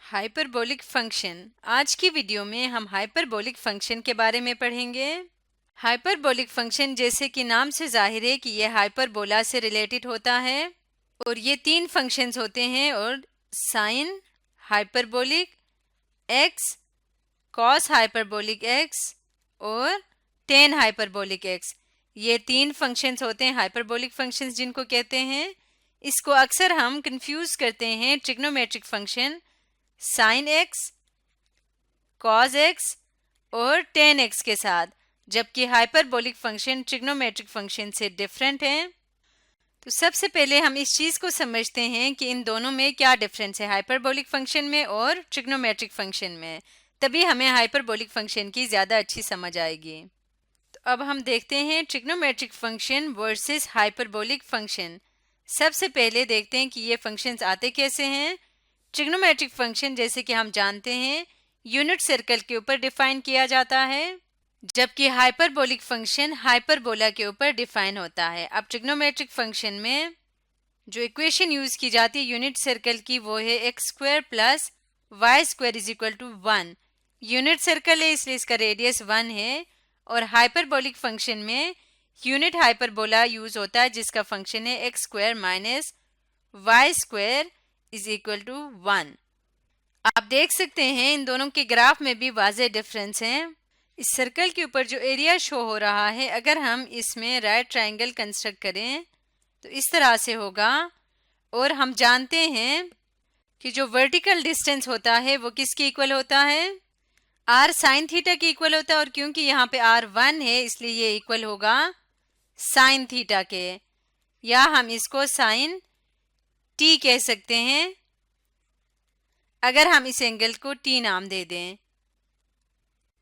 Hyperbolic function. आज की video में हम हाइपरबोलिक फंक्शन के बारे में पढ़ेंगे। हाइपरबोलिक फंक्शन जैसे कि नाम से जाहिर है कि यह हाइपरबोला से रिलेटेड होता है और ये तीन फंक्शंस होते हैं और sine hyperbolic x, cos hyperbolic x और टेन हाइपरबोलिक एक्स, ये तीन फंक्शंस होते हैं हाइपरबोलिक फंक्शंस जिनको कहते हैं। इसको अक्सर हम कंफ्यूज करते हैं trigonometric function sine x, cos x और टेन एक्स के साथ, जबकि हाइपरबोलिक फंक्शन ट्रिग्नोमेट्रिक फंक्शन से डिफरेंट है। तो सबसे पहले हम इस चीज़ को समझते हैं कि इन दोनों में क्या डिफरेंस है, हाइपरबोलिक फंक्शन में और ट्रिग्नोमेट्रिक फंक्शन में, तभी हमें हाइपरबोलिक फंक्शन की ज़्यादा अच्छी समझ आएगी। तो अब हम देखते हैं trigonometric function versus hyperbolic function. सबसे पहले देखते हैं कि ये फंक्शंस आते कैसे हैं। ट्रिग्नोमेट्रिक फंक्शन जैसे कि हम जानते हैं यूनिट सर्कल के ऊपर डिफाइन किया जाता है, जबकि हाइपरबोलिक फंक्शन हाइपरबोला के ऊपर डिफाइन होता है। अब ट्रिग्नोमेट्रिक फंक्शन में जो इक्वेशन यूज की जाती है यूनिट सर्कल की वो है x square plus y square is equal to 1। Unit circle है इसलिए इसका रेडियस 1 है। और हाइपरबोलिक फंक्शन में यूनिट हाइपरबोला यूज होता है जिसका फंक्शन है x square minus y square is equal to 1। आप देख सकते हैं इन दोनों के ग्राफ में भी वाज़े डिफरेंस हैं। इस सर्कल के ऊपर जो एरिया शो हो रहा है, अगर हम इसमें राइट ट्रायंगल कंस्ट्रक्ट करें तो इस तरह से होगा। और हम जानते हैं कि जो वर्टिकल डिस्टेंस होता है वो किसके इक्वल होता है, आर साइन थीटा के इक्वल होता है। और क्योंकि यहाँ पे आर 1 है इसलिए ये इक्वल होगा साइन थीटा के, या हम इसको साइन टी कह सकते हैं अगर हम इस एंगल को टी नाम दे दें।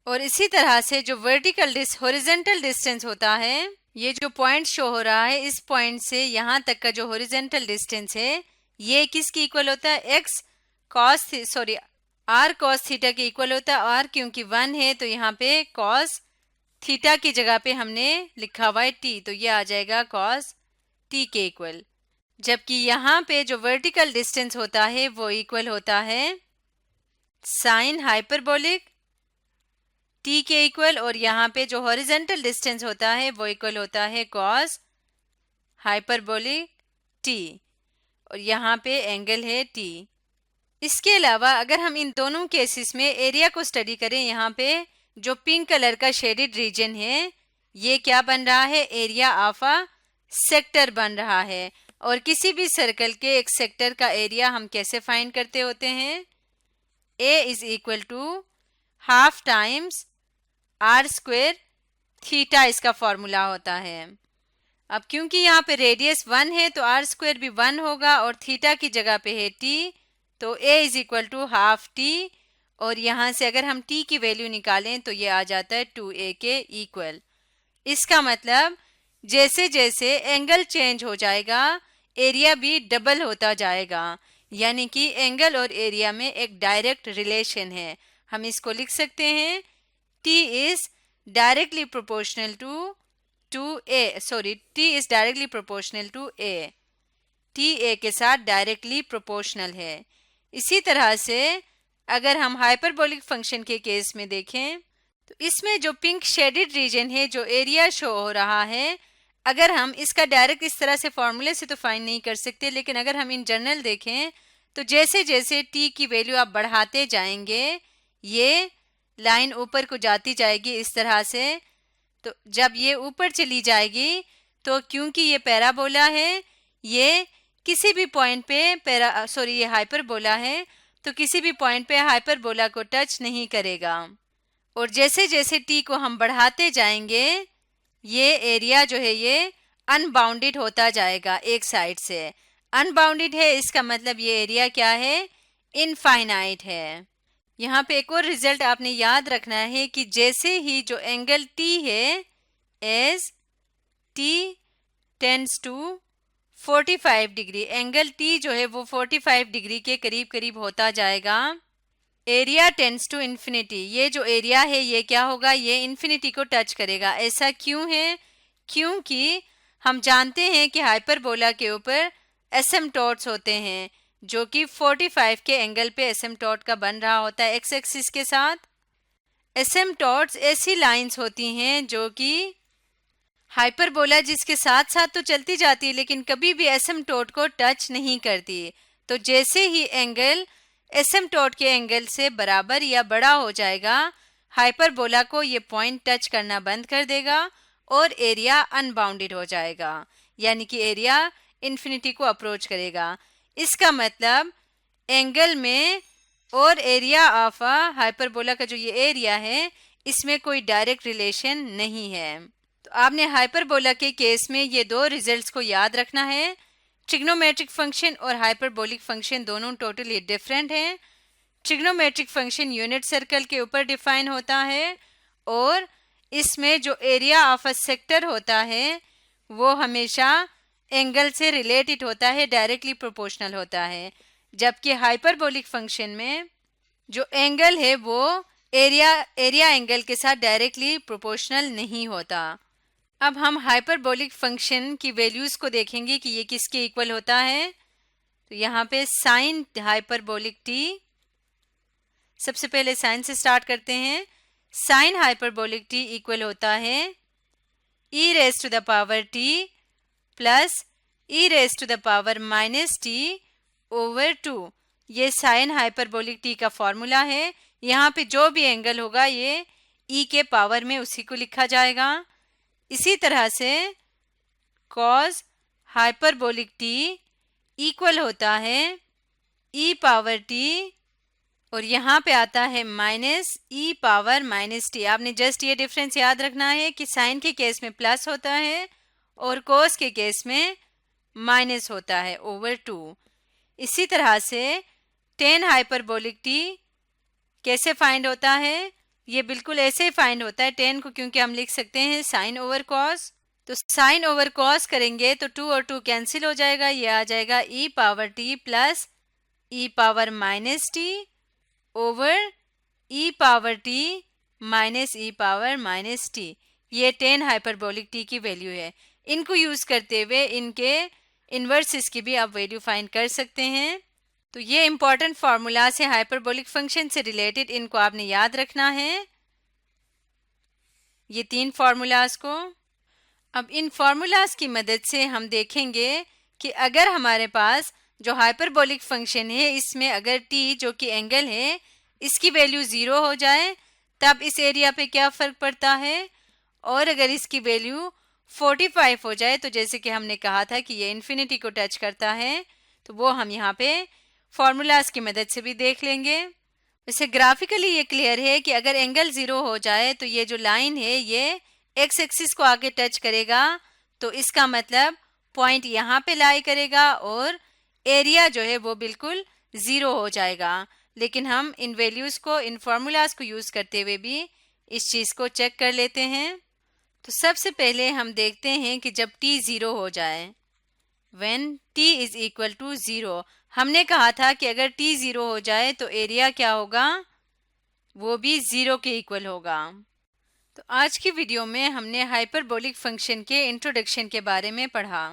और इसी तरह से जो वर्टिकल हॉरिजॉन्टल डिस्टेंस होता है, ये जो पॉइंट शो हो रहा है इस पॉइंट से यहाँ तक का जो हॉरिजॉन्टल डिस्टेंस है ये किसके इक्वल होता है, x cos r cos theta के इक्वल होता है। आर क्योंकि 1 है तो यहाँ पे कॉस थीटा की जगह पे हमने लिखा हुआ है टी, तो ये आ जाएगा कॉस टी के इक्वल। जबकि यहाँ पे जो वर्टिकल डिस्टेंस होता है वो इक्वल होता है साइन हाइपरबोलिक टी के इक्वल, और यहाँ पे जो हॉरिजॉन्टल डिस्टेंस होता है वो इक्वल होता है कॉस हाइपरबोलिक टी, और यहाँ पे एंगल है टी। इसके अलावा अगर हम इन दोनों केसेस में एरिया को स्टडी करें, यहाँ पे जो पिंक कलर का शेडेड रीजन है ये क्या बन रहा है, एरिया ऑफ अ सेक्टर बन रहा है। और किसी भी सर्कल के एक सेक्टर का एरिया हम कैसे फाइंड करते होते हैं, A is equal to half times R square theta, इसका फॉर्मूला होता है। अब क्योंकि यहाँ पे रेडियस 1 है तो आर स्क्वायर भी 1 होगा और थीटा की जगह पे है टी, तो A is equal to half T. और यहाँ से अगर हम टी की वैल्यू निकालें तो ये आ जाता है 2a के इक्वल। इसका मतलब जैसे जैसे एंगल चेंज हो जाएगा एरिया भी डबल होता जाएगा, यानी कि एंगल और एरिया में एक डायरेक्ट रिलेशन है। हम इसको लिख सकते हैं T is directly proportional to A, T is directly proportional to A, T A के साथ डायरेक्टली प्रोपोर्शनल है। इसी तरह से अगर हम हाइपरबोलिक फंक्शन के केस में देखें तो इसमें जो पिंक शेडेड रीजन है, जो एरिया शो हो रहा है, अगर हम इसका डायरेक्ट इस तरह से फॉर्मूले से तो फाइंड नहीं कर सकते, लेकिन अगर हम इन जनरल देखें तो जैसे जैसे टी की वैल्यू आप बढ़ाते जाएंगे ये लाइन ऊपर को जाती जाएगी इस तरह से। तो जब ये ऊपर चली जाएगी तो क्योंकि ये पैराबोला है, ये किसी भी पॉइंट पे ये हाइपरबोला है तो किसी भी पॉइंट पे हाइपरबोला को टच नहीं करेगा। और जैसे जैसे टी को हम बढ़ाते जाएंगे ये एरिया जो है ये अनबाउंडेड होता जाएगा एक साइड से। अनबाउंडेड है इसका मतलब ये एरिया क्या है, इनफाइनाइट है। यहाँ पे एक और रिजल्ट आपने याद रखना है कि जैसे ही जो एंगल टी है as t tends to 45 degree, angle t जो है वो 45 डिग्री के करीब करीब होता जाएगा, एरिया टेंड्स टू इन्फिनिटी। ये जो एरिया है ये क्या होगा, ये इन्फिनिटी को टच करेगा। ऐसा क्यों है, क्योंकि हम जानते हैं कि हाइपरबोला के ऊपर एसिम्पटोट्स होते हैं, जो कि 45 के एंगल पे एसिम्पटोट का बन रहा होता है एक्स एक्सिस के साथ। एसिम्पटोट्स ऐसी लाइंस होती हैं जो कि हाइपरबोला जिसके साथ साथ तो चलती जाती है लेकिन कभी भी एसिम्पटोट को टच नहीं करती। तो जैसे ही एंगल एसिम्पटोट के एंगल से बराबर या बड़ा हो जाएगा, हाइपरबोला को ये पॉइंट टच करना बंद कर देगा और एरिया अनबाउंडेड हो जाएगा, यानी कि एरिया इन्फिनिटी को अप्रोच करेगा। इसका मतलब एंगल में और एरिया ऑफ अ हाइपरबोला का जो ये एरिया है इसमें कोई डायरेक्ट रिलेशन नहीं है। तो आपने हाइपरबोला के केस में ये दो रिजल्ट्स को याद रखना है। ट्रिग्नोमेट्रिक फंक्शन और हाइपरबोलिक फंक्शन दोनों टोटली डिफरेंट हैं। ट्रिग्नोमेट्रिक फंक्शन यूनिट सर्कल के ऊपर डिफाइन होता है और इसमें जो एरिया ऑफ अ सेक्टर होता है वो हमेशा एंगल से रिलेटेड होता है, डायरेक्टली प्रोपोर्शनल होता है। जबकि हाइपरबोलिक फंक्शन में जो एंगल है वो एरिया एंगल के साथ डायरेक्टली प्रोपोर्शनल नहीं होता। अब हम हाइपरबोलिक फंक्शन की वैल्यूज को देखेंगे कि ये किसके इक्वल होता है। तो यहाँ पे साइन हाइपरबोलिक टी, सबसे पहले साइन से स्टार्ट करते हैं। साइन हाइपरबोलिक टी इक्वल होता है e raise to the power T plus e raise to the power minus T over 2। ये साइन हाइपरबोलिक टी का फॉर्मूला है। यहाँ पे जो भी एंगल होगा ये ई के पावर में उसी को लिखा जाएगा। इसी तरह से कॉस हाइपरबोलिक टी इक्वल होता है ई पावर टी और यहाँ पे आता है माइनस ई पावर माइनस टी। आपने जस्ट ये डिफरेंस याद रखना है कि साइन के केस में प्लस होता है और कॉस के केस में माइनस होता है ओवर 2। इसी तरह से टेन हाइपरबोलिक टी कैसे फाइंड होता है, ये बिल्कुल ऐसे ही फाइंड होता है टेन को, क्योंकि हम लिख सकते हैं साइन ओवर कॉस। तो साइन ओवर कॉस करेंगे तो 2 और 2 कैंसिल हो जाएगा, ये आ जाएगा ई पावर टी प्लस ई पावर माइनस टी ओवर ई पावर टी माइनस ई पावर माइनस टी। ये 10 हाइपरबोलिक टी की वैल्यू है। इनको यूज करते हुए इनके इन्वर्सेस की भी आप वैल्यू फाइंड कर सकते हैं। तो ये इंपॉर्टेंट फार्मूलाज है हाइपरबोलिक फंक्शन से रिलेटेड, इनको आपने याद रखना है, ये 3 फार्मूलाज को। अब इन फार्मूलाज की मदद से हम देखेंगे कि अगर हमारे पास जो हाइपरबोलिक फंक्शन है इसमें अगर t जो कि एंगल है इसकी वैल्यू 0 हो जाए तब इस एरिया पे क्या फ़र्क पड़ता है, और अगर इसकी वैल्यू 45 हो जाए तो जैसे कि हमने कहा था कि ये इन्फिनिटी को टच करता है, तो वो हम यहाँ पे फार्मूलाज की मदद से भी देख लेंगे। वैसे ग्राफिकली ये क्लियर है कि अगर एंगल 0 हो जाए तो ये जो लाइन है ये एक्स एक्सिस को आगे टच करेगा, तो इसका मतलब पॉइंट यहाँ पे लाई करेगा और एरिया जो है वो बिल्कुल 0 हो जाएगा। लेकिन हम इन वैल्यूज़ को, इन फार्मूलाज को यूज़ करते हुए भी इस चीज़ को चेक कर लेते हैं। तो सबसे पहले हम देखते हैं कि जब t 0 हो जाए, when t is equal to 0, हमने कहा था कि अगर t 0 हो जाए तो एरिया क्या होगा, वो भी 0 के इक्वल होगा। तो आज की वीडियो में हमने हाइपरबोलिक फंक्शन के इंट्रोडक्शन के बारे में पढ़ा।